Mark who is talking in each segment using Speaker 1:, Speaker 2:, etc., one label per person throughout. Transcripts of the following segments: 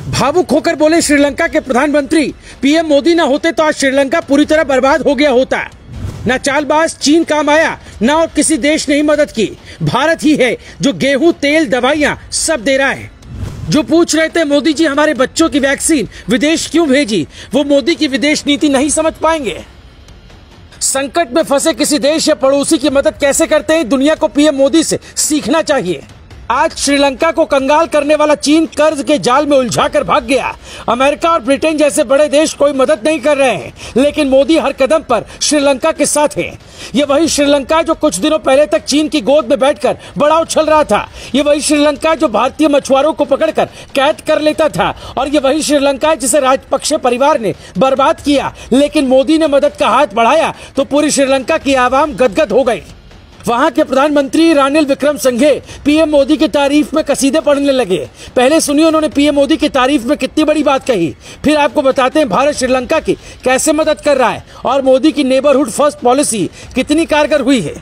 Speaker 1: भावुक होकर बोले श्रीलंका के प्रधानमंत्री, पीएम मोदी न होते तो आज श्रीलंका पूरी तरह बर्बाद हो गया होता। न चालबाज चीन काम आया, न और किसी देश ने ही मदद की। भारत ही है जो गेहूं, तेल, दवाइयां सब दे रहा है। जो पूछ रहे थे मोदी जी हमारे बच्चों की वैक्सीन विदेश क्यों भेजी, वो मोदी की विदेश नीति नहीं समझ पाएंगे। संकट में फंसे किसी देश या पड़ोसी की मदद कैसे करते हैं, दुनिया को पीएम मोदी से सीखना चाहिए। आज श्रीलंका को कंगाल करने वाला चीन कर्ज के जाल में उलझाकर भाग गया। अमेरिका और ब्रिटेन जैसे बड़े देश कोई मदद नहीं कर रहे हैं, लेकिन मोदी हर कदम पर श्रीलंका के साथ है। ये वही श्रीलंका जो कुछ दिनों पहले तक चीन की गोद में बैठकर बड़ा उछल रहा था। ये वही श्रीलंका जो भारतीय मछुआरों को पकड़कर कैद कर लेता था। और ये वही श्रीलंका जिसे राजपक्षे परिवार ने बर्बाद किया, लेकिन मोदी ने मदद का हाथ बढ़ाया तो पूरी श्रीलंका की आवाम गदगद हो गई। वहां के प्रधानमंत्री रानिल विक्रमसिंघे पीएम मोदी की तारीफ में कसीदे पढ़ने लगे। पहले सुनिए उन्होंने पीएम मोदी की तारीफ में कितनी बड़ी बात कही, फिर आपको बताते हैं भारत श्रीलंका की कैसे मदद कर रहा है और मोदी की नेबरहुड फर्स्ट पॉलिसी कितनी कारगर हुई है।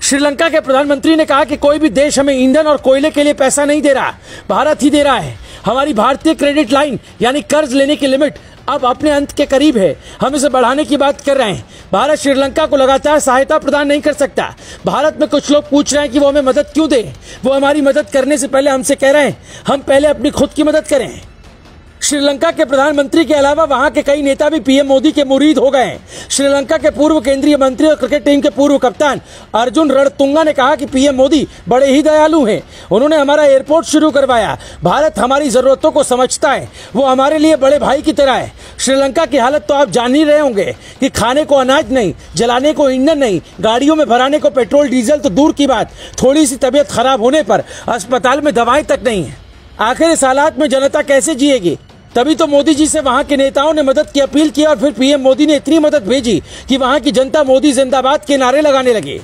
Speaker 1: श्रीलंका के प्रधानमंत्री ने कहा कि कोई भी देश हमें ईंधन और कोयले के लिए पैसा नहीं दे रहा, भारत ही दे रहा है। हमारी भारतीय क्रेडिट लाइन यानी कर्ज लेने की लिमिट अब अपने अंत के करीब है, हम इसे बढ़ाने की बात कर रहे हैं। भारत श्रीलंका को लगातार सहायता प्रदान नहीं कर सकता। भारत में कुछ लोग पूछ रहे हैं कि वो हमें मदद क्यों दे। वो हमारी मदद करने से पहले हमसे कह रहे हैं हम पहले अपनी खुद की मदद करें। श्रीलंका के प्रधानमंत्री के अलावा वहां के कई नेता भी पीएम मोदी के मुरीद हो गए हैं। श्रीलंका के पूर्व केंद्रीय मंत्री और क्रिकेट टीम के पूर्व कप्तान अर्जुन रणतुंगा ने कहा कि पीएम मोदी बड़े ही दयालु हैं। उन्होंने हमारा एयरपोर्ट शुरू करवाया। भारत हमारी जरूरतों को समझता है, वो हमारे लिए बड़े भाई की तरह है। श्रीलंका की हालत तो आप जान ही रहे होंगे कि खाने को अनाज नहीं, जलाने को ईंधन नहीं, गाड़ियों में भराने को पेट्रोल डीजल तो दूर की बात, थोड़ी सी तबीयत खराब होने पर अस्पताल में दवाएं तक नहीं है। आखिर इस हालात में जनता कैसे जिएगी। तभी तो मोदी जी से वहां के नेताओं ने मदद की अपील की और फिर पीएम मोदी ने इतनी मदद भेजी कि वहां की जनता मोदी जिंदाबाद के नारे लगाने लगी।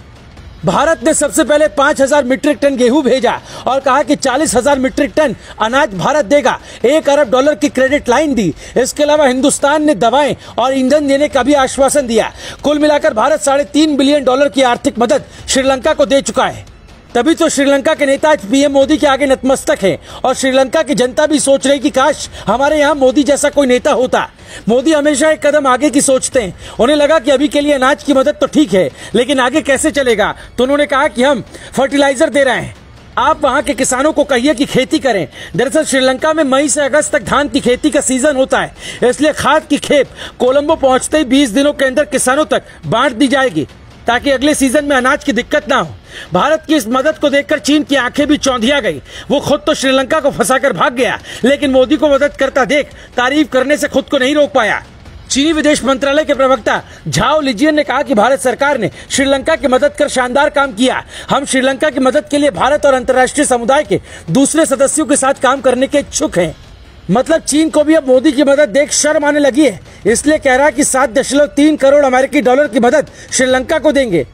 Speaker 1: भारत ने सबसे पहले 5000 मीट्रिक टन गेहूं भेजा और कहा कि 40,000 मीट्रिक टन अनाज भारत देगा। $1 अरब की क्रेडिट लाइन दी। इसके अलावा हिंदुस्तान ने दवाएं और ईंधन देने का भी आश्वासन दिया। कुल मिलाकर भारत $3.5 बिलियन की आर्थिक मदद श्रीलंका को दे चुका है। तभी तो श्रीलंका के नेता आज पीएम मोदी के आगे नतमस्तक हैं और श्रीलंका की जनता भी सोच रही कि काश हमारे यहाँ मोदी जैसा कोई नेता होता। मोदी हमेशा एक कदम आगे की सोचते हैं। उन्हें लगा कि अभी के लिए अनाज की मदद तो ठीक है, लेकिन आगे कैसे चलेगा, तो उन्होंने कहा कि हम फर्टिलाइजर दे रहे हैं, आप वहां के किसानों को कहिए कि खेती करें। दरअसल श्रीलंका में मई से अगस्त तक धान की खेती का सीजन होता है, इसलिए खाद की खेप कोलंबो पहुंचते ही 20 दिनों के अंदर किसानों तक बांट दी जाएगी ताकि अगले सीजन में अनाज की दिक्कत ना हो। भारत की इस मदद को देखकर चीन की आंखें भी चौंधिया गई। वो खुद तो श्रीलंका को फंसाकर भाग गया, लेकिन मोदी को मदद करता देख तारीफ करने से खुद को नहीं रोक पाया। चीनी विदेश मंत्रालय के प्रवक्ता झाओ लिजियन ने कहा कि भारत सरकार ने श्रीलंका की मदद कर शानदार काम किया। हम श्रीलंका की मदद के लिए भारत और अंतर्राष्ट्रीय समुदाय के दूसरे सदस्यों के साथ काम करने के इच्छुक हैं। मतलब चीन को भी अब मोदी की मदद देख शर्म आने लगी है, इसलिए कह रहा है कि 7.3 करोड़ अमेरिकी डॉलर की मदद श्रीलंका को देंगे।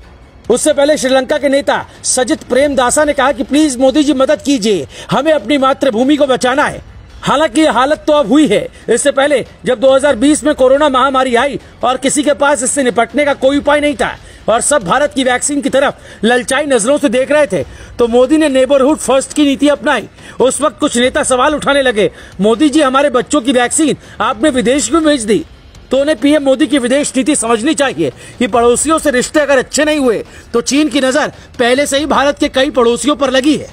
Speaker 1: उससे पहले श्रीलंका के नेता सजित प्रेमदासा ने कहा कि प्लीज मोदी जी मदद कीजिए, हमें अपनी मातृभूमि को बचाना है। हालांकि ये हालत तो अब हुई है। इससे पहले जब 2020 में कोरोना महामारी आई और किसी के पास इससे निपटने का कोई उपाय नहीं था और सब भारत की वैक्सीन की तरफ ललचाई नजरों से देख रहे थे, तो मोदी ने नेबरहुड फर्स्ट की नीति अपनाई। उस वक्त कुछ नेता सवाल उठाने लगे, मोदी जी हमारे बच्चों की वैक्सीन आपने विदेश क्यों भेज दी। तो उन्हें पीएम मोदी की विदेश नीति समझनी चाहिए कि पड़ोसियों से रिश्ते अगर अच्छे नहीं हुए तो चीन की नजर पहले से ही भारत के कई पड़ोसियों पर लगी है।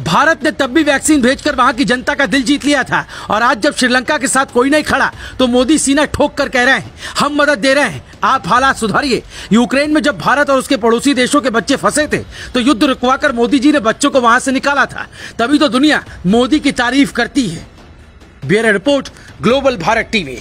Speaker 1: भारत ने तब भी वैक्सीन भेजकर वहां की जनता का दिल जीत लिया था और आज जब श्रीलंका के साथ कोई नहीं खड़ा तो मोदी सीना ठोक कर कह रहे हैं हम मदद दे रहे हैं, आप हालात सुधारिए। यूक्रेन में जब भारत और उसके पड़ोसी देशों के बच्चे फंसे थे तो युद्ध रुकवाकर मोदी जी ने बच्चों को वहां से निकाला था। तभी तो दुनिया मोदी की तारीफ करती है। Bureau report, global Bharat TV.